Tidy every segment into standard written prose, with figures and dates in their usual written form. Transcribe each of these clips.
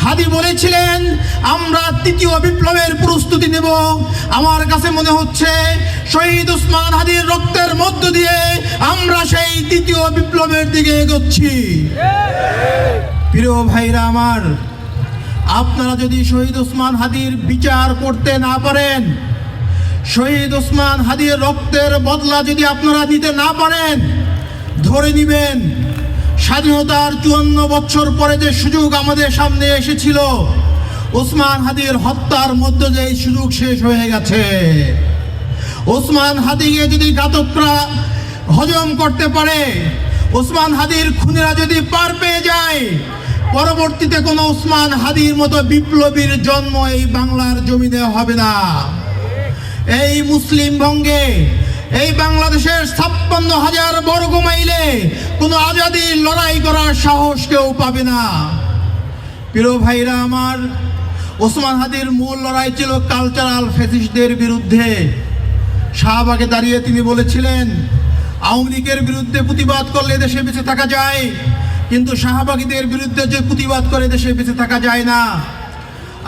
হাদি বলেছিলেন আমরা তৃতীয় বিপ্লবের প্রস্তুতি নেব। আমার কাছে মনে হচ্ছে শহীদ ওসমান হাদির রক্তের মধ্য দিয়ে আমরা সেই তৃতীয় বিপ্লবের দিকে এগোচ্ছি। প্রিয় ভাইরা আমার, আপনারা যদি শহীদ ওসমান হাদির বিচার করতে না পারেন, শহীদ ওসমান হাদির রক্তের বদলা যদি আপনারা নিতে না পারেন, ধরে নিবেন স্বাধীনতার 54 বছর পরে যে সুযোগ আমাদের সামনে এসেছিল, ওসমান হাদির হত্যার মধ্য দিয়ে এই সুযোগ শেষ হয়ে গেছে। ওসমান হাদিকে যদি ঘাতকরা হজম করতে পারে, ওসমান হাদির খুনিরা যদি পার পেয়ে যায়, পরবর্তীতে কোনো ওসমান হাদির মতো বিপ্লবীর জন্ম এই বাংলার জমিনে হবে না। এই মুসলিম ভঙ্গে এই বাংলাদেশের 56,000 বর্গ মাইলে কোনো আজাদির লড়াই করার সাহস কেউ পাবে না। প্রিয় ভাইরা আমার, ওসমান হাদির মূল লড়াই ছিল কালচারাল ফ্যাসিস্টদের বিরুদ্ধে। শাহবাগে দাঁড়িয়ে তিনি বলেছিলেন আওয়ামী লীগের বিরুদ্ধে প্রতিবাদ করলে দেশে বেঁচে থাকা যায়, কিন্তু শাহবাগীদের বিরুদ্ধে যে প্রতিবাদ করে দেশে বেঁচে থাকা যায় না।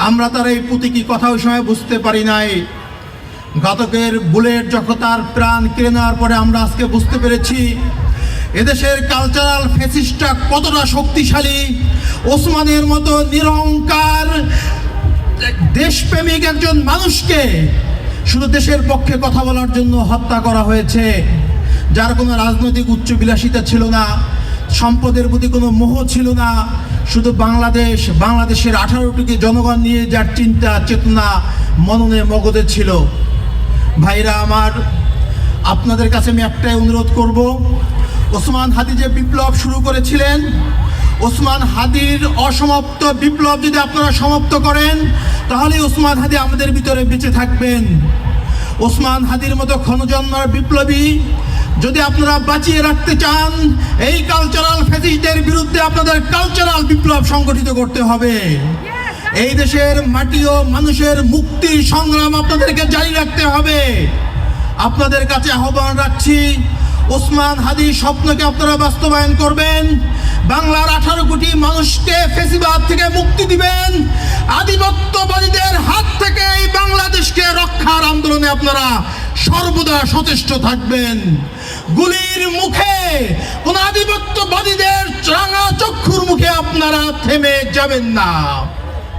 আমরা তার এই প্রতীকী কথা ওই সময় বুঝতে পারি নাই। ঘাতকের বুলেট যখন তার প্রাণ কেড়ে নেওয়ার পরে আমরা আজকে বুঝতে পেরেছি এদেশের কালচারাল ফ্যাসিস্টটা কতটা শক্তিশালী। ওসমানের মতো নিরহংকার দেশপ্রেমিক একজন মানুষকে শুধু দেশের পক্ষে কথা বলার জন্য হত্যা করা হয়েছে, যার কোনো রাজনৈতিক উচ্চবিলাসিতা ছিল না, সম্পদের প্রতি কোনো মোহ ছিল না, শুধু বাংলাদেশের 18টি জনগণ নিয়ে যার চিন্তা চেতনা মননে মগজে ছিল। ভাইরা আমার, আপনাদের কাছে আমি একটাই অনুরোধ করব, ওসমান হাদি যে বিপ্লব শুরু করেছিলেন, ওসমান হাদির অসমাপ্ত বিপ্লব যদি আপনারা সমাপ্ত করেন, তাহলে ওসমান হাদি আমাদের ভিতরে বেঁচে থাকবেন। ওসমান হাদির মতো ক্ষণজন্মার বিপ্লবী যদি আপনারা বাঁচিয়ে রাখতে চান, এই কালচারাল ফ্যাসিস্টদের বিরুদ্ধে আপনাদের কালচারাল বিপ্লব সংগঠিত করতে হবে। এই দেশের মাটি ও মানুষের মুক্তির সংগ্রাম আপনাদেরকে জারি রাখতে হবে। আপনাদের কাছে আহ্বান রাখছি, ওসমান হাদির স্বপ্নকে আপনারা বাস্তবায়ন করবেন। বাংলার 18 কোটি মানুষকে ফ্যাসিবাদ থেকে মুক্তি দিবেন। আধিপত্যবাদীদের হাত থেকে এই বাংলাদেশকে রক্ষার আন্দোলনে আপনারা সর্বদা সচেষ্ট থাকবেন। গুলির মুখে কোন আধিপত্যবাদীদের রাঙা চক্ষুর মুখে আপনারা থেমে যাবেন না।